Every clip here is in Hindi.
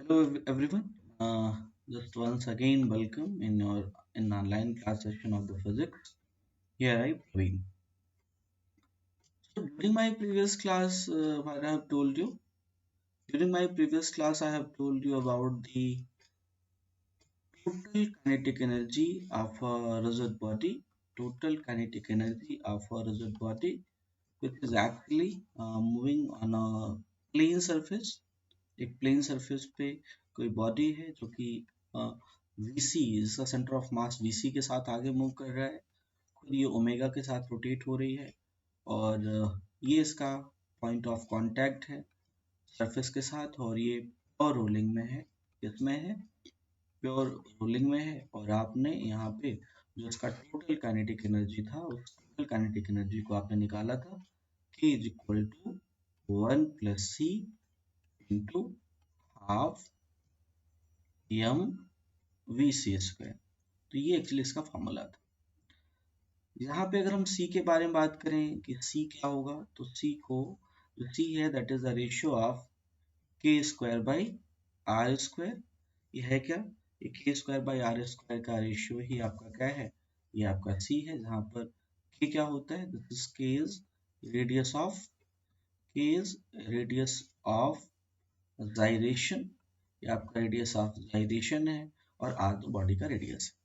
Hello everyone. Just once again welcome in your online class session of the physics. Here I Praveen. So during my previous class, what I have told you. During my previous class, I have told you about the total kinetic energy of a rigid body. Total kinetic energy of a rigid body, which is actually moving on a plane surface. एक प्लेन सरफेस पे कोई बॉडी है जो कि वीसी इसका सेंटर ऑफ मास वीसी के साथ आगे मूव कर रहा है। खुद ये ओमेगा के साथ रोटेट हो रही है और ये इसका पॉइंट ऑफ कांटेक्ट है सरफेस के साथ और ये प्योर रोलिंग में है। किसमें है? प्योर रोलिंग में है। और आपने यहाँ पे जो इसका टोटल काइनेटिक एनर्जी था उस टोटल काइनेटिक एनर्जी को आपने निकाला था K is equal to 1 plus C into half M V C square. तो ये एक्चुअली इसका फॉर्मूला था। यहाँ पे अगर हम c के बारे में बात करें कि c क्या होगा, तो c को जो c है that is the ratio of k square by R square. ये है क्या? ये k square by R square का रेशियो ही आपका क्या है? ये आपका c है, जहाँ पर k क्या होता है? This is k is radius of gyration. ये आपका रेडियस ऑफ जाइरेशन है और आर तो बॉडी का रेडियस है।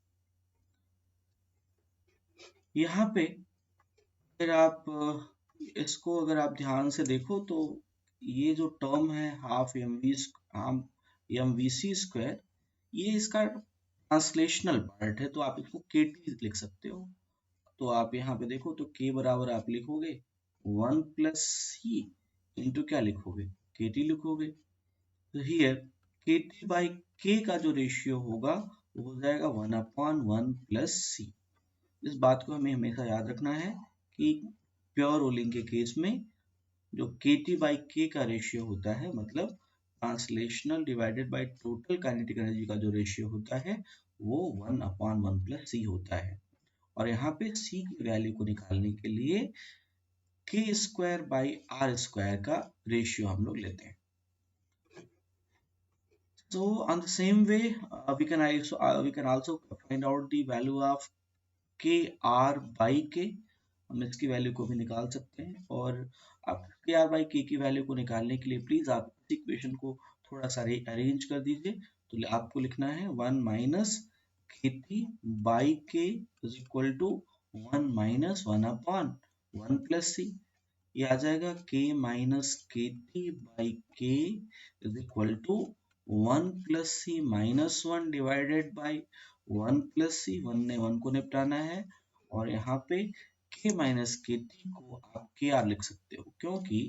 यहाँ पे अगर आप इसको अगर आप ध्यान से देखो तो ये जो टर्म है half M V C square, ये इसका ट्रांसलेशनल पार्ट है, तो आप इसको के टी लिख सकते हो। तो आप यहाँ पे देखो तो के बराबर आप लिखोगे 1 प्लस सी इंटू क्या लिखोगे? के टी लिखोगे। तो हियर के टी बाई के का जो रेशियो होगा वो हो जाएगा 1/1 प्लस सी। इस बात को हमें हमेशा याद रखना है कि प्योर रोलिंग के केस में जो kT बाई k का रेशियो होता है, मतलब translational divided by total kinetic energy का जो रेशियो होता है वो 1/1 प्लस सी होता है। और यहाँ पे c की वैल्यू को निकालने के लिए k square by R square का रेशियो हम लोग लेते हैं। So on the same way, we can also find out the value of के आर बाई के। हम इसकी वैल्यू को भी निकाल सकते हैं। और आप के आर बाई के की वैल्यू को निकालने के लिए प्लीज आप इस इक्वेशन को थोड़ा सा अरेंज कर दीजिए। तो आपको लिखना है 1 minus K T by K is equal to 1 minus 1/1 plus C. ये आ जाएगा K minus K T by K is equal to 1 plus C minus 1 divided by 1 plus C. 1 ने 1 को निपटाना है और यहाँ पे k माइनस के टी को आप के आर लिख सकते हो, क्योंकि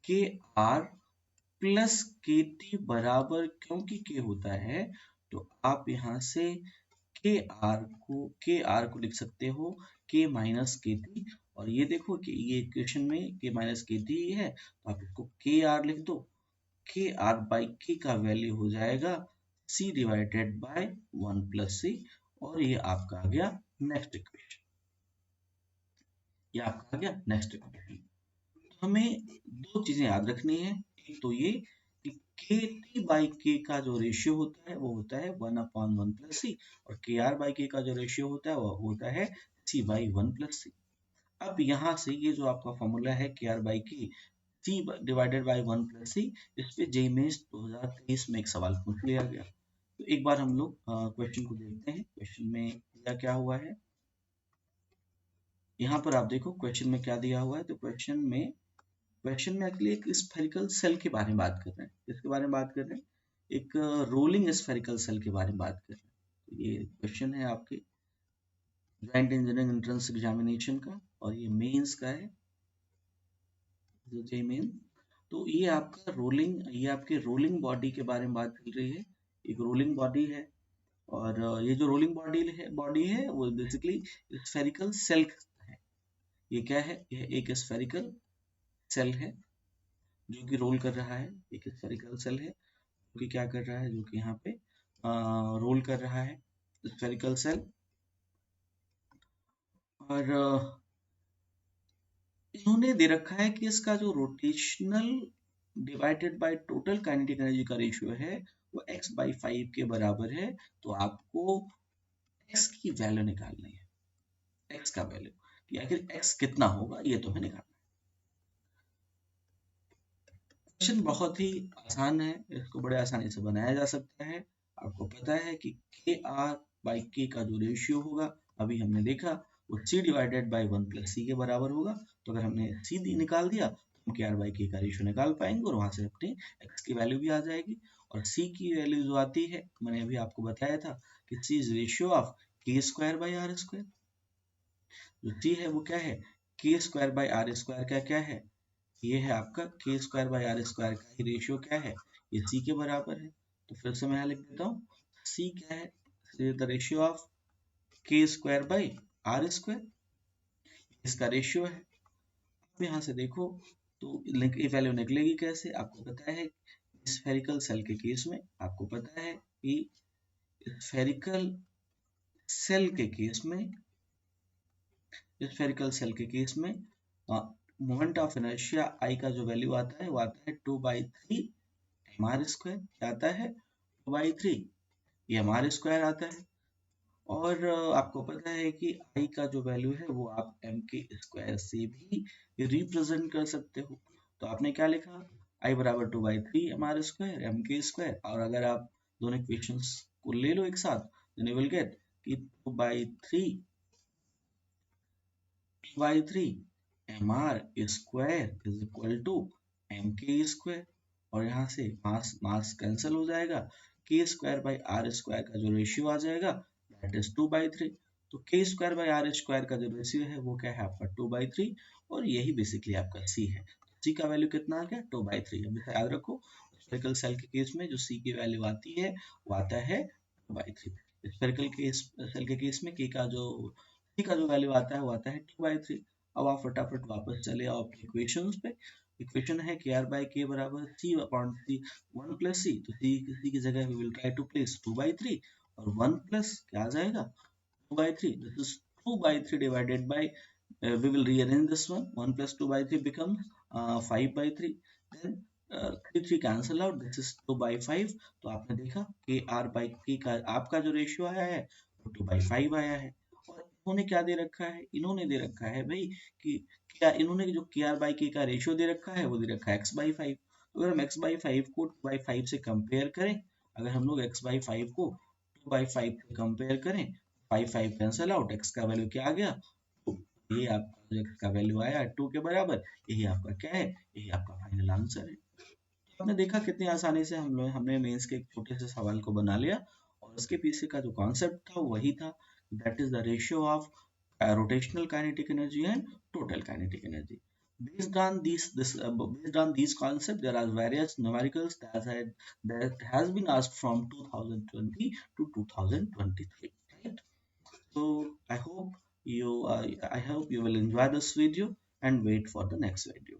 के आर प्लस के टी बराबर क्योंकि k होता है तो आप यहाँ से के आर को लिख सकते हो k माइनस के टी। और ये देखो कि ये इक्वेशन में k माइनस के टी है तो आप इसको के आर लिख दो। के आर बाई के का वैल्यू हो जाएगा c डिवाइडेड बाय 1 प्लस सी। और ये आपका आ गया नेक्स्ट इक्वेशन। तो हमें दो चीजें याद रखनी है। एक तो ये कि के टी बाई के का जो रेशियो होता है वो होता है 1/1 प्लस सी और के आर बाई के का जो रेशियो होता है वो होता है c बाई 1 प्लस सी। अब यहाँ से ये जो आपका फॉर्मूला है के आर बाई के c डिवाइडेड बाई 1 प्लस सी, इस पे जेईई मेंस 2023 में एक सवाल पूछ लिया गया। तो एक बार हम लोग क्वेश्चन को देखते हैं। क्वेश्चन में दिया क्या हुआ है, यहाँ पर आप देखो क्वेश्चन में क्या दिया हुआ है। तो क्वेश्चन में एक्चुअली एक स्फेरिकल सेल के बारे में बात कर रहे हैं। किसके बारे में बात कर रहे हैं? एक रोलिंग स्फेरिकल सेल के बारे में बात कर रहे हैं। तो ये क्वेश्चन है आपके जॉइंट इंजीनियरिंग एंट्रेंस एग्जामिनेशन का और ये मेंस का है, जेईई मेन। तो ये आपके रोलिंग बॉडी के बारे में बात कर रही है। एक रोलिंग बॉडी है और ये जो रोलिंग बॉडी है वो बेसिकली स्फेरिकल सेल है। ये क्या है? यह एक स्फेरिकल सेल है जो कि रोल कर रहा है। एक स्फेरिकल सेल है जो कि क्या कर रहा है, जो कि यहाँ पे रोल कर रहा है, स्फेरिकल सेल। और इन्होंने दे रखा है कि इसका जो rotational divided by total kinetic energy का रेशियो है वो x/5 के बराबर है, तो आपको x की वैल्यू निकालनी है। x का वैल्यू कि आखिर x कितना होगा, ये तो हमें निकालना है। क्वेश्चन बहुत ही आसान है, इसको बड़े आसानी से बनाया जा सकता है। आपको पता है कि के आर बाई के का जो रेशियो होगा, अभी हमने देखा वो C divided by one plus C के बराबर होगा। तो अगर हमने सी निकाल दिया तो हम के आर बाई के का रेशियो निकाल पाएंगे और वहां से अपनी एक्स की वैल्यू भी आ जाएगी। और सी की वैल्यू जो आती है, मैंने अभी आपको बताया था कि सी इज रेशियो ऑफ के स्क्वायर बाई आर स्क्वायर। जो सी है वो क्या है, के स्क्वायर बाई आर स्क्वायर का क्या है, ये है आपका के स्क्वायर बाई आर स्क्वायर का ही रेशियो क्या है, ये सी के बराबर है। तो फिर से मैं यहाँ लिख देता हूँ, सी क्या है, द रेशियो ऑफ के स्क्वायर बाई आर स्क्वायर, इसका रेशियो है। अब यहाँ से देखो तो ये वैल्यू निकलेगी कैसे, आपको पता है स्फेरिकल सेल के केस में, आपको पता है कि स्फेरिकल सेल के केस में स्फेरिकल सेल के केस में मोमेंट ऑफ इनर्शिया आई का जो वैल्यू आता है वो आता है 2/3 एम स्क्वायर। क्या आता है, 2/3 ये स्क्वायर आता है। और आपको पता है कि आई का जो वैल्यू है वो आप एम के स्क्वायर से भी रिप्रेजेंट कर सकते हो। तो आपने क्या लिखा, आई बराबर 2/3 स्क्वायर एम के स्क्वायर, और अगर आप दोनों इक्वेशंस को ले लो एक साथ, देन यू विल गेट कि 2/3 M R square is equal to M K square. और यहाँ से मास मास कैंसिल हो जाएगा, के स्क्वायर बाई आर स्क्वायर का जो रेशियो आ जाएगा दैट इज 2/3। तो के स्क्वायर बाई आर स्क्वायर का जो रेशियो है वो क्या है आपका 2/3, और यही बेसिकली आपका सी है। सी का वैल्यू कितना आ गया 2/3। हमेशा याद रखो स्फेरिकल सेल के केस में जो सी की वैल्यू आती है वो आता है 2/3। स्फेरिकल केस सेल के केस में के का जो सी का जो वैल्यू आता है वो आता है 2/3। अब आप फटाफट वापस चले आओ अपने इक्वेशंस पे। इक्वेशन है के आर बाई के बराबर C upon C, one plus C, तो सी की जगह we will try to place 2/3, और वन प्लस क्या आ जाएगा 2/3, this is 2/3 divided by, we will rearrange this one, 1 plus 2/3 becomes 5/3, then 3 3 cancel out, this is 2/5। तो आपने देखा कि r by k का आपका जो रेशियो आया है वो 2/5 आया है। और इन्होंने क्या दे रखा है, इन्होंने दे रखा है भाई कि क्या इन्होंने जो के आर बाई के का रेशियो दे रखा है वो दे रखा है x/5। तो अगर हम x/5 को 2/5 से कंपेयर करें, अगर हम लोग x/5 को 2/5 से कंपेयर करें, 5 कैंसल आउट, x का वैल्यू क्या आ गया, ये आपका जो x का वैल्यू आया 2 के बराबर, यही आपका क्या है, यही आपका फाइनल आंसर है। तो आपने देखा कितनी आसानी से हमने मेंस के एक छोटे से सवाल को बना लिया, और उसके पीछे का जो कॉन्सेप्ट था वो वही था, that is the ratio of rotational kinetic energy and total kinetic energy. Based on these concepts, there are various numericals that has been asked from 2020 to 2023. Right? So I hope you will enjoy this video and wait for the next video.